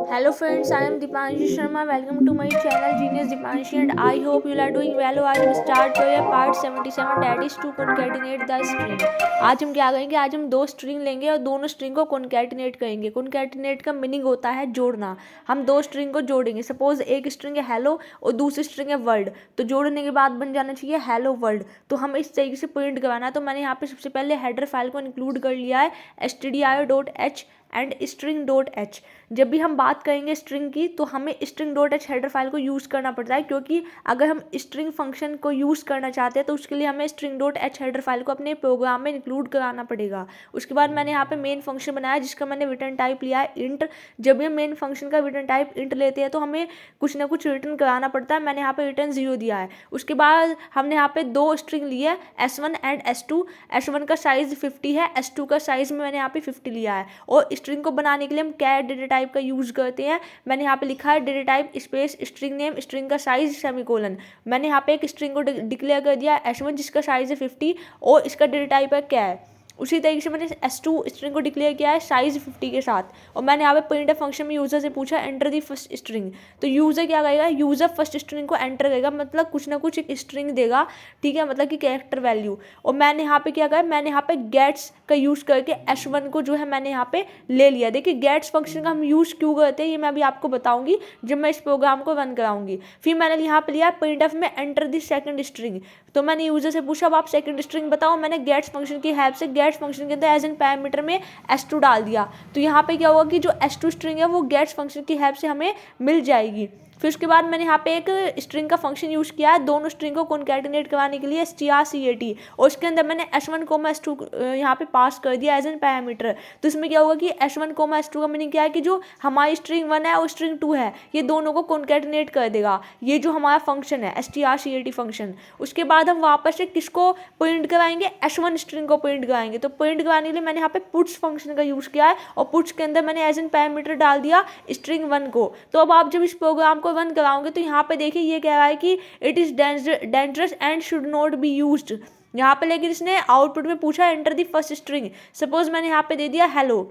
Hello friends, I am Dipanshi Sharma. Welcome to my channel Genius Dipanshi and I hope you are doing well. आज हम start करेंगे part 77 that is to concatenate the string. आज हम क्या करेंगे, आज हम दो स्ट्रिंग लेंगे और दोनों स्ट्रिंग को कॉन्कैटिनेट करेंगे। कॉन्कैटिनेट का मीनिंग होता है जोड़ना। हम दो स्ट्रिंग को जोड़ेंगे। सपोज एक स्ट्रिंग है हेलो और दूसरी स्ट्रिंग है वर्ल्ड, तो जोड़ने के बाद बन जाना चाहिए हेलो वर्ल्ड। तो हमें इस तरीके से प्रिंट करवाना है। तो मैंने यहाँ पे सबसे पहले हेडर फाइल को इंक्लूड कर लिया है stdio.h एंड string.h। जब भी हम बात करेंगे स्ट्रिंग की तो हमें string.h हेडर फाइल को यूज़ करना पड़ता है, क्योंकि अगर हम स्ट्रिंग फंक्शन को यूज़ करना चाहते हैं तो उसके लिए हमें string.h हेडर फाइल को अपने प्रोग्राम में इंक्लूड कराना पड़ेगा। उसके बाद मैंने यहाँ पे मेन फंक्शन बनाया जिसका मैंने रिटर्न टाइप लिया है इंट। जब भी हम मेन फंक्शन का रिटर्न टाइप इंट लेते हैं तो हमें कुछ ना कुछ रिटर्न कराना पड़ता है। मैंने यहाँ पे रिटर्न 0 दिया है। उसके बाद हमने यहाँ पे दो स्ट्रिंग ली है s1 एंड s2। s1 का साइज़ 50 है, s2 का साइज़ में मैंने यहाँ पे 50 लिया है। और स्ट्रिंग को बनाने के लिए हम कैर डेटा टाइप का यूज़ करते हैं। मैंने यहाँ पे लिखा है data type space string name string का साइज सेमीकोलन। मैंने यहाँ पे एक स्ट्रिंग को डिक्लेयर कर दिया s1 जिसका साइज है 50 और इसका डेटा टाइप है कैर। उसी तरीके से मैंने s2 स्ट्रिंग को डिक्लेयर किया है साइज 50 के साथ। और मैंने यहाँ पे प्रिंटफ फंक्शन में यूज़र से पूछा एंटर दी फर्स्ट स्ट्रिंग। तो यूज़र क्या करेगा, यूज़र फर्स्ट स्ट्रिंग को एंटर करेगा, मतलब कुछ ना कुछ एक स्ट्रिंग देगा, ठीक है, मतलब कि कैरेक्टर वैल्यू। और मैंने यहाँ पे क्या करा, मैंने यहाँ पे गेट्स का यूज़ करके s1 को जो है मैंने यहाँ पे ले लिया। देखिए गेट्स फंक्शन का हम यूज़ क्यों करते हैं ये मैं अभी आपको बताऊंगी जब मैं इस प्रोग्राम को रन कराऊंगी। फिर मैंने यहाँ पे लिया प्रिंटफ में एंटर दी सेकंड स्ट्रिंग। तो मैंने यूज़र से पूछा अब आप सेकंड स्ट्रिंग बताओ। मैंने गेट्स फंक्शन की हेल्प से गेट्स फंक्शन के अंदर एज एन पैरामीटर में s2 डाल दिया। तो यहाँ पे क्या होगा कि जो s2 स्ट्रिंग है वो गेट्स फंक्शन की हेल्प से हमें मिल जाएगी। फिर उसके बाद मैंने यहाँ पे एक स्ट्रिंग का फंक्शन यूज़ किया है दोनों स्ट्रिंग को कॉन्कैटिनेट करवाने के लिए strcat। और उसके अंदर मैंने s1 s2 यहाँ पे पास कर दिया एज एन पैरामीटर। तो इसमें क्या होगा कि s1 s2 का मीनिंग क्या है कि जो हमारी स्ट्रिंग 1 है और स्ट्रिंग 2 है ये दोनों को कॉन्कैटिनेट कर देगा, ये जो हमारा फंक्शन है strcat फंक्शन। उसके बाद हम वापस से किसको प्रिंट कराएंगे, s1 स्ट्रिंग को प्रिंट कराएंगे। तो प्रिंट कराने के लिए मैंने यहाँ पे पुट्स फंक्शन का यूज़ किया है और पुट्स के अंदर मैंने एज एन पैरामीटर डाल दिया स्ट्रिंग 1 को। तो अब आप जब इस प्रोग्राम को रन कराओगे तो यहाँ पे देखिए ये कह रहा है कि it is dangerous and should not be used यहाँ पे, लेकिन इसने आउटपुट में पूछा enter the first string. Suppose मैंने यहाँ पे दे दिया हेलो,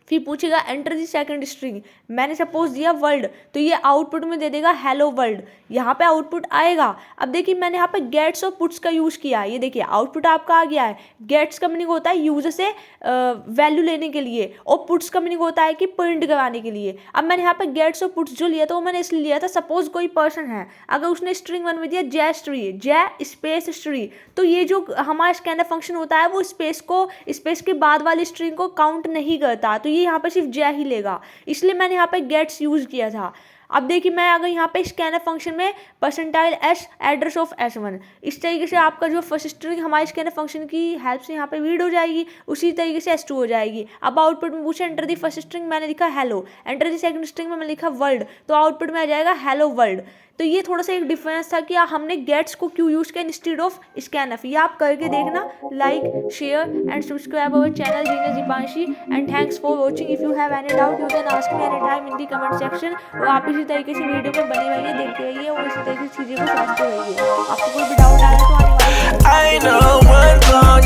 फिर पूछेगा एंटर दी सेकंड स्ट्रिंग। मैंने सपोज दिया वर्ल्ड, तो ये आउटपुट में दे देगा हेलो वर्ल्ड। यहाँ पे आउटपुट आएगा। अब देखिए मैंने यहाँ पे गेट्स और पुट्स का यूज़ किया है। ये देखिए आउटपुट आपका आ गया है। गेट्स का मीनिंग होता है यूजर से वैल्यू लेने के लिए और पुट्स का मीनिंग होता है कि प्रिंट कराने के लिए। अब मैंने यहाँ पे गेट्स और पुट्स जो लिया था वो मैंने इसलिए लिया था, सपोज कोई पर्सन है अगर उसने स्ट्रिंग 1 में दिया जय स्पेस स्ट्री, तो ये जो हमारा स्कैनर फंक्शन होता है वो स्पेस के बाद वाली स्ट्रिंग को काउंट नहीं करता। तो ये यहाँ पे सिर्फ जय ही लेगा, इसलिए मैंने यहाँ पे गेट्स यूज़ किया था। अब देखिए मैं अगर यहाँ पे स्कैनर फंक्शन में %s एड्रेस ऑफ s1, इस तरीके से आपका जो फर्स्ट स्ट्रिंग हमारे स्कैनर फंक्शन की हेल्प से यहाँ पे रीड हो जाएगी, उसी तरीके से s2 हो जाएगी। अब आउटपुट में पूछा एंटर दी फर्स्ट स्ट्रिंग, मैंने लिखा hello. Enter the second string में मैंने लिखा वर्ल्ड, तो आउटपुट में आ जाएगा हेलो वर्ल्ड। तो ये थोड़ा सा एक डिफरेंस था कि हमने गेट्स को क्यों यूज़ किया इंस्टेड ऑफ स्कैनफ। ये आप करके देखना। Like share and subscribe our channel genius Deepanshi and thanks for watching. If you have any doubt you can ask me any time in the comment section. और आप इसी तरीके से वीडियो में बने रहिए, देखते रहिए और इसी तरीके से चीज़ें को समझते रहिए। आपको कोई भी डाउट आ रहा है तो आने वाली